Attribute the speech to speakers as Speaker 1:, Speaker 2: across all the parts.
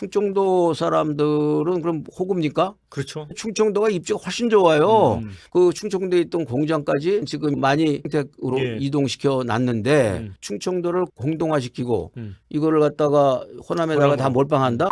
Speaker 1: 충청도 사람들은 그럼 호구입니까?
Speaker 2: 그렇죠.
Speaker 1: 충청도가 입지가 훨씬 좋아요.
Speaker 2: 음.
Speaker 1: 그 충청도에 있던 공장까지 지금 많이 평택으로
Speaker 2: 예.
Speaker 1: 이동시켜 놨는데 충청도를 공동화시키고 이거를 갖다가 호남에다가 다
Speaker 2: 호남으로.
Speaker 1: 몰빵한다?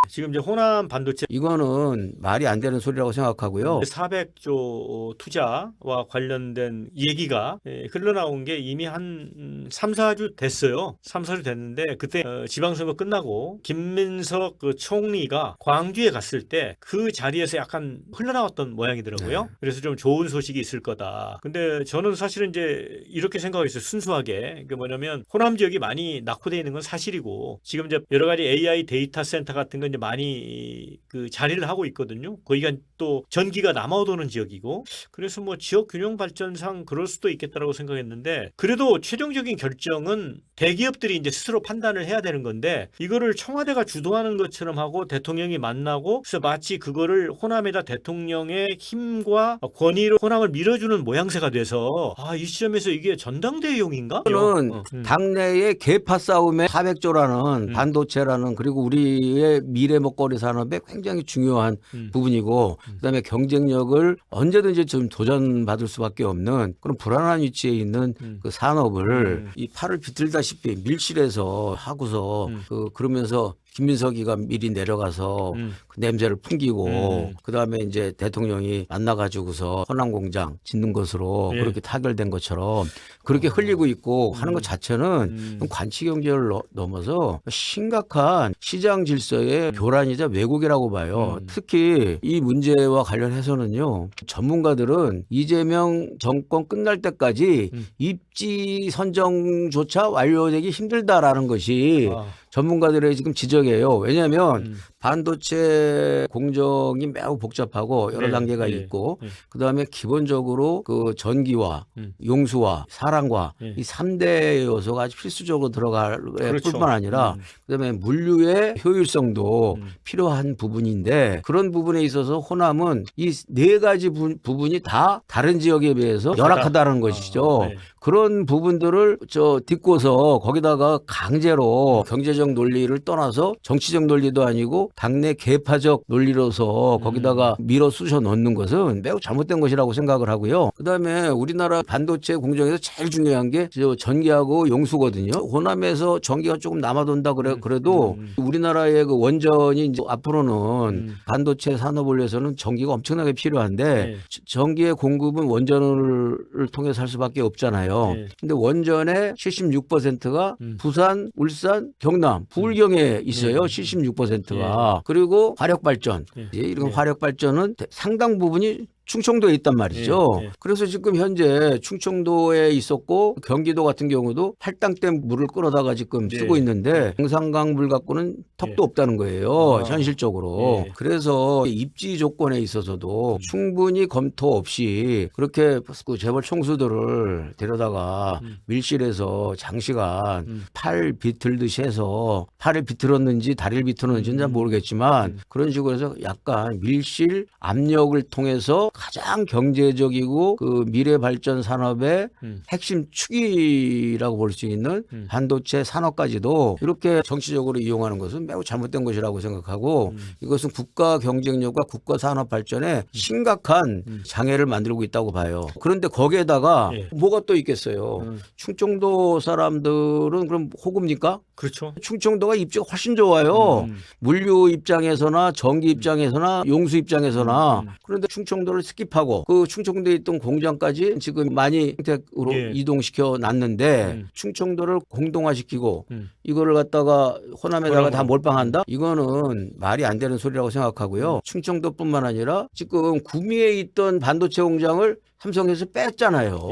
Speaker 2: 지금 이제 호남 반도체
Speaker 1: 이거는 말이 안 되는 소리라고 생각하고요.
Speaker 2: 400조 투자와 관련된 얘기가 흘러나온 게 이미 한 3, 4주 됐어요. 3, 4주 됐는데 그때 지방선거 끝나고 김민석 그 총리가 광주에 갔을 때 그 자리에서 약간 흘러나왔던 모양이더라고요.
Speaker 1: 네.
Speaker 2: 그래서 좀 좋은 소식이 있을 거다. 근데 저는 사실은 이제 이렇게 생각했어요. 순수하게. 그 뭐냐면 호남 지역이 많이 낙후되어 있는 건 사실이고 지금 이제 여러 가지 AI 데이터 센터 같은 건 이제 많이 그 자리를 하고 있거든요. 거기가 또 전기가 남아도는 지역이고 그래서 뭐 지역 균형 발전상 그럴 수도 있겠다라고 생각했는데 그래도 최종적인 결정은 대기업들이 이제 스스로 판단을 해야 되는 건데 이거를 청와대가 주도하는 것처럼 하고 대통령이 만나고 그래서 마치 그거를 호남에다 대통령의 힘과 권위로 호남을 밀어주는 모양새가 돼서 이 시점에서 이게 전당대회용인가?
Speaker 1: 저는 당내의 계파 싸움에 400조라는 반도체라는 그리고 우리의 미래 먹거리 산업에 굉장히 중요한 부분이고 그다음에 경쟁력을 언제든지 좀 도전받을 수밖에 없는 그런 불안한 위치에 있는 그 산업을 이 팔을 비틀다시피 밀실에서 하고서 그러면서 김민석이가 미리 내려가서 그 냄새를 풍기고 그다음에 이제 대통령이 만나가지고서 호남공장 짓는 것으로 그렇게 타결된 것처럼 그렇게 흘리고 있고 하는 것 자체는 관치 경제를 넘어서 심각한 시장 질서의 교란이자 왜곡이라고 봐요. 특히 이 문제와 관련해서는요. 전문가들은 이재명 정권 끝날 때까지 입지 선정조차 완료되기 힘들다라는 것이 전문가들의 지금 지적이에요. 왜냐하면 반도체 공정이 매우 복잡하고 여러 단계가 있고 그다음에 기본적으로 그 전기와 용수와 사랑과 이 3대 요소가 아주 필수적으로 들어갈 뿐만 아니라 그다음에 물류의 효율성도 필요한 부분인데 그런 부분에 있어서 호남은 이 네 가지 부분이 다 다른 지역에 비해서 열악하다는 것이죠. 그런 부분들을 딛고서 거기다가 강제로 경제적 논리를 떠나서 정치적 논리도 아니고 당내 계파적 논리로서 거기다가 밀어 쑤셔 넣는 것은 매우 잘못된 것이라고 생각을 하고요. 그다음에 우리나라 반도체 공정에서 제일 중요한 게 전기하고 용수거든요. 호남에서 전기가 조금 남아돈다 그래도 우리나라의 그 원전이 이제 앞으로는 반도체 산업을 위해서는 전기가 엄청나게 필요한데 전기의 공급은 원전을 통해서 할 수밖에 없잖아요. 근데 원전의 76%가 부산, 울산, 경남, 부울경에 있어요. 76%가. 그리고 화력발전. 이런 화력발전은 상당 부분이 충청도에 있단 말이죠. 그래서 지금 현재 충청도에 있었고 경기도 같은 경우도 팔당댐 물을 끌어다가 지금 쓰고 있는데 영산강 물 갖고는 턱도 없다는 거예요. 현실적으로. 그래서 입지 조건에 있어서도 충분히 검토 없이 그렇게 그 재벌 총수들을 데려다가 밀실에서 장시간 팔 비틀듯이 해서 팔을 비틀었는지 다리를 비틀었는지는 잘 모르겠지만 그런 식으로 해서 약간 밀실 압력을 통해서 가장 경제적이고 그 미래 발전 산업의 핵심 축이라고 볼 수 있는 반도체 산업까지도 이렇게 정치적으로 이용하는 것은 매우 잘못된 것이라고 생각하고 이것은 국가 경쟁력과 국가 산업 발전에 심각한 장애를 만들고 있다고 봐요. 그런데 거기에다가 뭐가 또 있겠어요. 충청도 사람들은 그럼 호구입니까?
Speaker 2: 그렇죠.
Speaker 1: 충청도가 입지가 훨씬 좋아요. 물류 입장에서나 전기 입장에서나 용수 입장에서나 그런데 충청도를 스킵하고 그 충청도에 있던 공장까지 지금 많이 평택으로 이동시켜 놨는데 충청도를 공동화시키고 이거를 갖다가 호남에다가 다 몰빵한다? 이거는 말이 안 되는 소리라고 생각하고요. 충청도뿐만 아니라 지금 구미에 있던 반도체 공장을 삼성에서 뺐잖아요.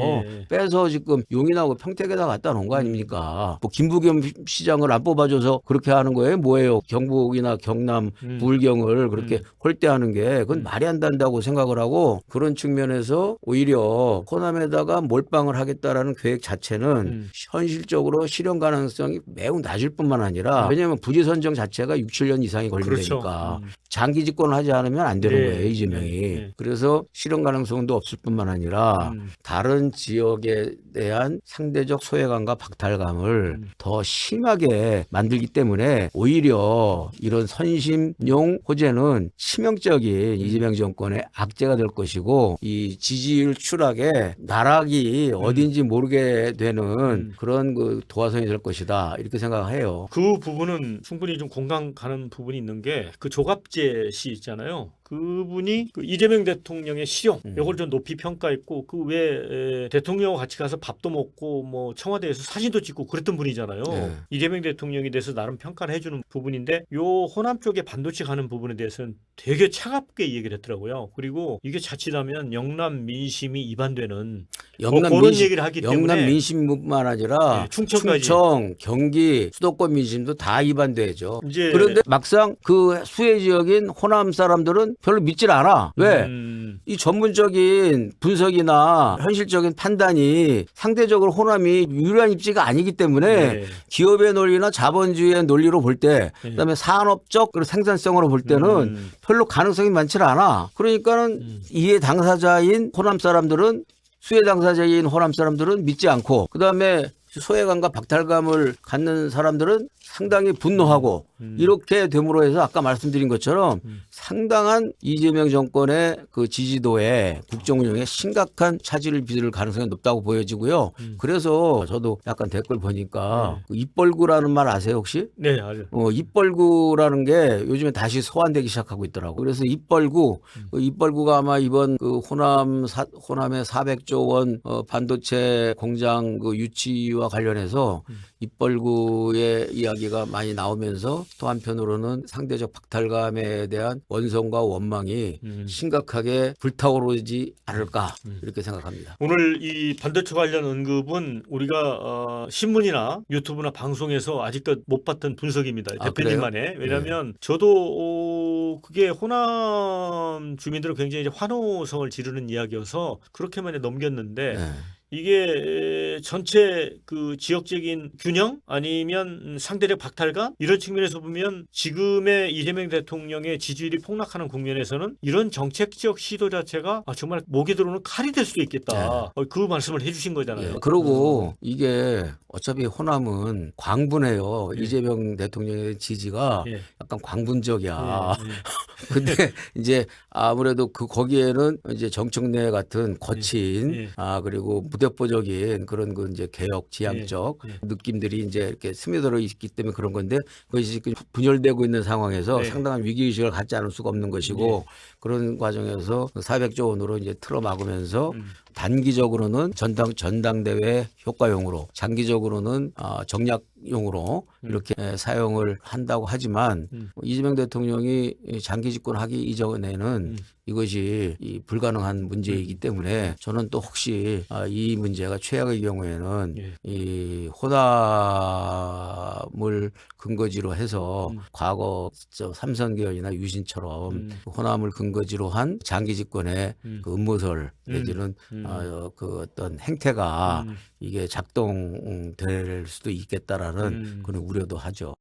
Speaker 1: 빼서 지금 용인하고 평택에다 갖다 놓은 거 아닙니까? 뭐 김부겸 시장을 안 뽑아줘서 그렇게 하는 거예요? 뭐예요? 경북이나 경남, 부울경을 그렇게 홀대하는 게 그건 말이 안 된다고 생각을 하고 그런 측면에서 오히려 호남에다가 몰빵을 하겠다라는 계획 자체는 현실적으로 실현 가능성이 매우 낮을 뿐만 아니라 왜냐하면 부지 선정 자체가 6, 7년 이상이 걸린다니까. 장기 집권을 하지 않으면 안 되는
Speaker 2: 네,
Speaker 1: 거예요, 이재명이.
Speaker 2: 네.
Speaker 1: 그래서 실현 가능성도 없을 뿐만 아니라 다른 지역에 대한 상대적 소외감과 박탈감을 더 심하게 만들기 때문에 오히려 이런 선심용 호재는 치명적인 이재명 정권의 악재가 될 것이고 이 지지율 추락에 나락이 어딘지 모르게 되는 그런 그 도화선이 될 것이다 이렇게 생각해요.
Speaker 2: 그 부분은 충분히 좀 공감 가는 부분이 있는 게 그 조갑재 씨 있잖아요. 그분이 그 이재명 대통령의 실용 이걸 좀 높이 평가했고 그 외에 대통령과 같이 가서 밥도 먹고 뭐 청와대에서 사진도 찍고 그랬던 분이잖아요.
Speaker 1: 네.
Speaker 2: 이재명 대통령에 대해서 나름 평가를 해주는 부분인데 요 호남 쪽에 반도체 가는 부분에 대해서는 되게 차갑게 얘기를 했더라고요. 그리고 이게 자칫하면 영남 민심이 이반되는 그런 얘기를 하기 때문에
Speaker 1: 영남 민심뿐만 아니라
Speaker 2: 네, 충청까지.
Speaker 1: 충청, 경기, 수도권 민심도 다 이반되죠.
Speaker 2: 이제
Speaker 1: 그런데 막상 그 수혜 지역인 호남 사람들은 별로 믿질 않아. 왜? 이 전문적인 분석이나 현실적인 판단이 상대적으로 호남이 유리한 입지가 아니기 때문에
Speaker 2: 네.
Speaker 1: 기업의 논리나 자본주의의 논리로 볼 때, 그다음에 산업적 그리고 생산성으로 볼 때는 별로 가능성이 많지 않아. 그러니까는 이해 당사자인 호남 사람들은 수혜 당사자인 호남 사람들은 믿지 않고 그다음에 소외감과 박탈감을 갖는 사람들은 상당히 분노하고 이렇게 됨으로 해서 아까 말씀드린 것처럼 상당한 이재명 정권의 그 지지도에 국정 운영에 심각한 차질을 빚을 가능성이 높다고 보여지고요. 그래서 저도 약간 댓글 보니까 그 입벌구라는 말 아세요 혹시?
Speaker 2: 네, 알죠.
Speaker 1: 입벌구라는 게 요즘에 다시 소환되기 시작하고 있더라고. 그래서 입벌구, 그 입벌구가 아마 이번 그 호남의 400조 원 반도체 공장 그 유치와 관련해서 입벌구의 이야기가 많이 나오면서 또 한편으로는 상대적 박탈감에 대한 원성과 원망이 심각하게 불타오르지 않을까 이렇게 생각합니다.
Speaker 2: 오늘 이 반도체 관련 언급은 우리가 신문이나 유튜브나 방송에서 아직도 못 봤던 분석입니다.
Speaker 1: 아,
Speaker 2: 대표님만의. 왜냐하면 저도 그게 호남 주민들은 굉장히 이제 환호성을 지르는 이야기여서 그렇게만 넘겼는데
Speaker 1: 네.
Speaker 2: 이게 전체 그 지역적인 균형 아니면 상대적 박탈감 이런 측면에서 보면 지금의 이재명 대통령의 지지율이 폭락하는 국면에서는 이런 정책적 시도 자체가 정말 목에 들어오는 칼이 될 수도 있겠다. 그 말씀을 해주신 거잖아요.
Speaker 1: 그리고 이게 어차피 호남은 광분해요.
Speaker 2: 예.
Speaker 1: 이재명 대통령의 지지가
Speaker 2: 예.
Speaker 1: 약간 광분적이야.
Speaker 2: 예, 예.
Speaker 1: 근데 이제 아무래도 그 거기에는 이제 정청래 같은 거친
Speaker 2: 예.
Speaker 1: 그리고 무대포적인 그런 그 이제 개혁 지향적
Speaker 2: 예.
Speaker 1: 느낌들이 이제 이렇게 스며들어 있기 때문에 그런 건데 그것이 지금 분열되고 있는 상황에서
Speaker 2: 네.
Speaker 1: 상당한 위기 의식을 갖지 않을 수가 없는 것이고 그런 과정에서 400조 원으로 이제 틀어막으면서 단기적으로는 전당대회 효과용으로 장기적으로는 정략용으로 이렇게 사용을 한다고 하지만 이재명 대통령이 장기 집권하기 이전에는 이것이 불가능한 문제이기 때문에 저는 또 혹시 이 문제가 최악의 경우에는 이 호남을 근거지로 해서 과거 삼선계열이나 유신처럼 호남을 근거지로 한 장기 집권의 그 음모설 내지는 그 어떤 행태가 이게 작동될 수도 있겠다라는 그런 우려도 하죠.